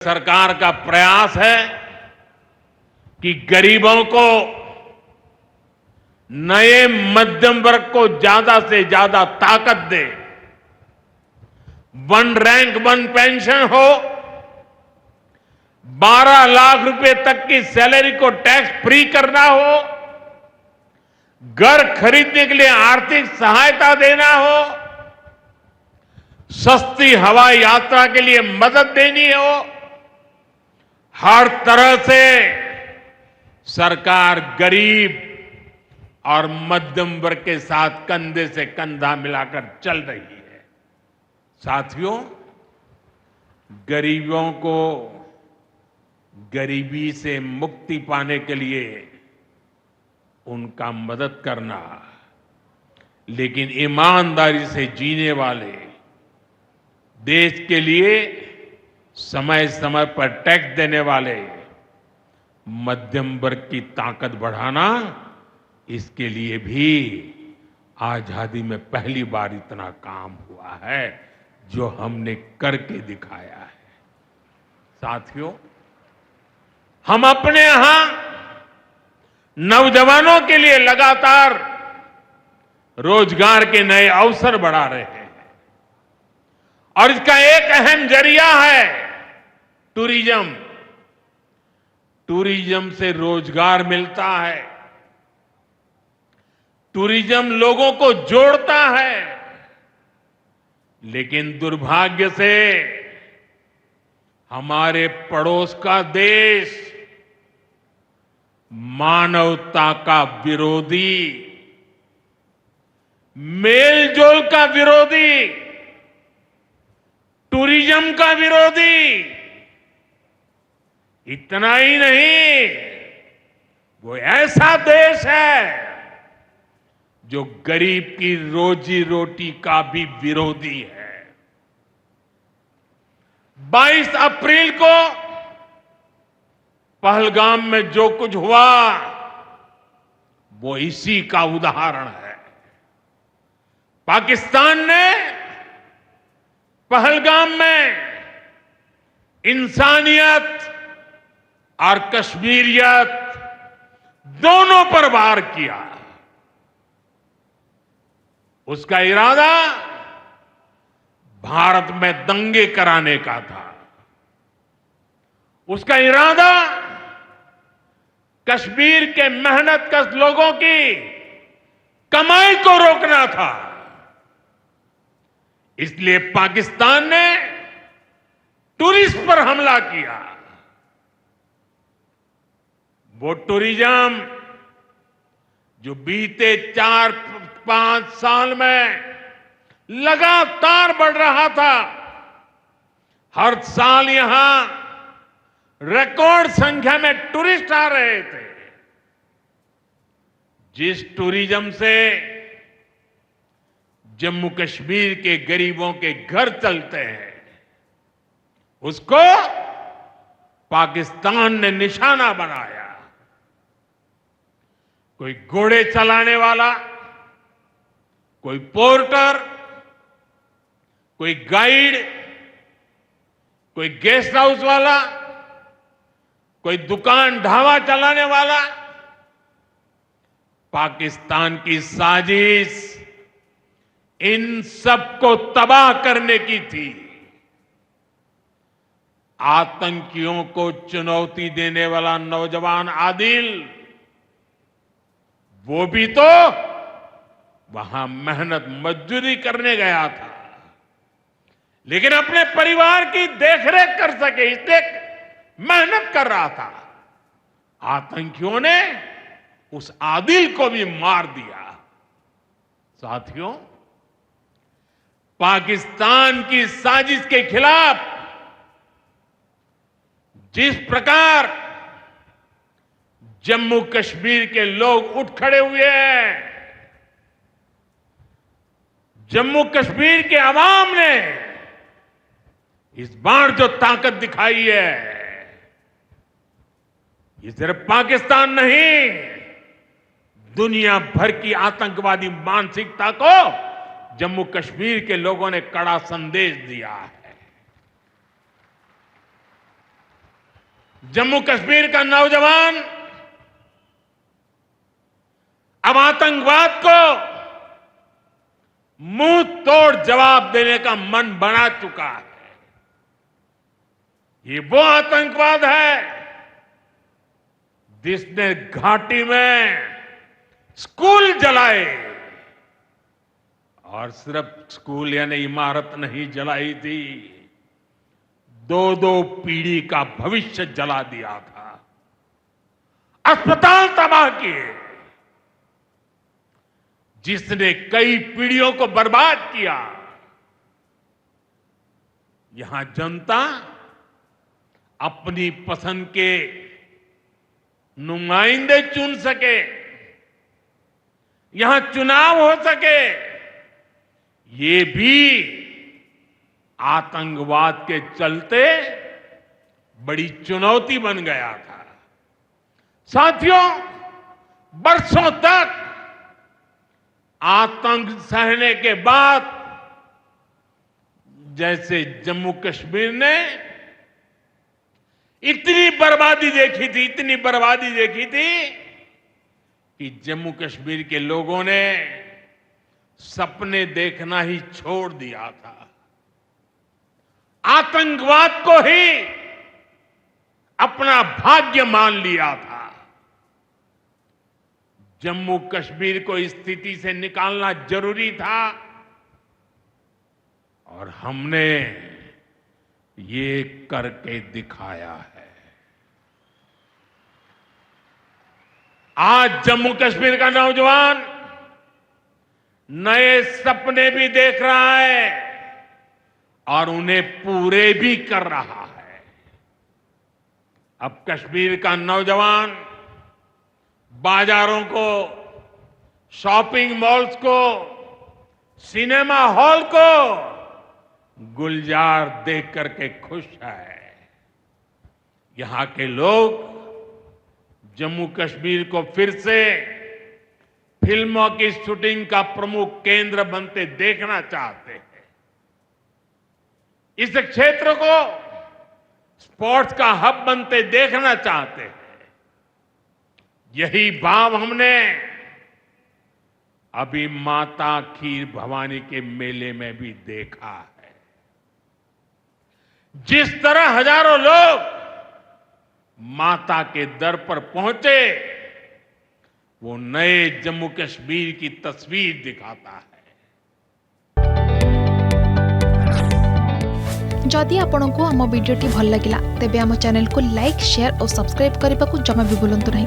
सरकार का प्रयास है कि गरीबों को, नए मध्यम वर्ग को ज्यादा से ज्यादा ताकत दे। वन रैंक वन पेंशन हो, 12 लाख रुपए तक की सैलरी को टैक्स फ्री करना हो, घर खरीदने के लिए आर्थिक सहायता देना हो, सस्ती हवाई यात्रा के लिए मदद देनी हो, हर तरह से सरकार गरीब और मध्यम वर्ग के साथ कंधे से कंधा मिलाकर चल रही है। साथियों, गरीबों को गरीबी से मुक्ति पाने के लिए उनका मदद करना, लेकिन ईमानदारी से जीने वाले, देश के लिए समय समय पर टैक्स देने वाले मध्यम वर्ग की ताकत बढ़ाना, इसके लिए भी आजादी में पहली बार इतना काम हुआ है जो हमने करके दिखाया है। साथियों, हम अपने यहां नौजवानों के लिए लगातार रोजगार के नए अवसर बढ़ा रहे हैं और इसका एक अहम जरिया है टूरिज्म। टूरिज्म से रोजगार मिलता है, टूरिज्म लोगों को जोड़ता है, लेकिन दुर्भाग्य से हमारे पड़ोस का देश मानवता का विरोधी, मेलजोल का विरोधी, टूरिज्म का विरोधी, इतना ही नहीं, वो ऐसा देश है जो गरीब की रोजी रोटी का भी विरोधी है। 22 अप्रैल को पहलगाम में जो कुछ हुआ वो इसी का उदाहरण है। पाकिस्तान ने पहलगाम में इंसानियत और कश्मीरियत दोनों पर वार किया। उसका इरादा भारत में दंगे कराने का था। उसका इरादा कश्मीर के मेहनतकश लोगों की कमाई को रोकना था। इसलिए पाकिस्तान ने टूरिस्ट पर हमला किया। वो टूरिज्म जो बीते 4-5 साल में लगातार बढ़ रहा था, हर साल यहां रिकॉर्ड संख्या में टूरिस्ट आ रहे थे। जिस टूरिज्म से जम्मू कश्मीर के गरीबों के घर चलते हैं, उसको पाकिस्तान ने निशाना बनाया। कोई घोड़े चलाने वाला, कोई पोर्टर, कोई गाइड, कोई गेस्ट हाउस वाला, कोई दुकान ढाबा चलाने वाला, पाकिस्तान की साजिश इन सबको तबाह करने की थी। आतंकियों को चुनौती देने वाला नौजवान आदिल, वो भी तो वहां मेहनत मजदूरी करने गया था, लेकिन अपने परिवार की देखरेख कर सके इसलिए मेहनत कर रहा था। आतंकियों ने उस आदिल को भी मार दिया। साथियों, पाकिस्तान की साजिश के खिलाफ जिस प्रकार जम्मू कश्मीर के लोग उठ खड़े हुए हैं, जम्मू कश्मीर के अवाम ने इस बार जो ताकत दिखाई है, ये सिर्फ पाकिस्तान नहीं, दुनिया भर की आतंकवादी मानसिकता को जम्मू कश्मीर के लोगों ने कड़ा संदेश दिया है। जम्मू कश्मीर का नौजवान अब आतंकवाद को मुंह तोड़ जवाब देने का मन बना चुका है। ये वो आतंकवाद है जिसने घाटी में स्कूल जलाए, और सिर्फ स्कूल यानी इमारत नहीं जलाई थी, 2-2 पीढ़ी का भविष्य जला दिया था, अस्पताल तबाह किए, जिसने कई पीढ़ियों को बर्बाद किया। यहां जनता अपनी पसंद के नुमाइंदे चुन सके, यहां चुनाव हो सके, ये भी आतंकवाद के चलते बड़ी चुनौती बन गया था। साथियों, बरसों तक आतंक सहने के बाद जैसे जम्मू कश्मीर ने इतनी बर्बादी देखी थी कि जम्मू कश्मीर के लोगों ने सपने देखना ही छोड़ दिया था। आतंकवाद को ही अपना भाग्य मान लिया था। जम्मू कश्मीर को इस स्थिति से निकालना जरूरी था, और हमने ये करके दिखाया है। आज जम्मू कश्मीर का नौजवान नए सपने भी देख रहा है और उन्हें पूरे भी कर रहा है। अब कश्मीर का नौजवान बाजारों को, शॉपिंग मॉल्स को, सिनेमा हॉल को गुलजार देख करके खुश है। यहां के लोग जम्मू कश्मीर को फिर से फिल्मों की शूटिंग का प्रमुख केंद्र बनते देखना चाहते हैं। इस क्षेत्र को स्पोर्ट्स का हब बनते देखना चाहते हैं। यही भाव हमने अभी माता खीर भवानी के मेले में भी देखा है। जिस तरह हजारों लोग माता के दर पर पहुंचे, वो नए जम्मू कश्मीर की तस्वीर दिखाता है। जदि आपंक आम भिडी भल लगा तेब आम चैनल को लाइक, शेयर और सब्सक्राइब करने को जमा भी भूलु नहीं।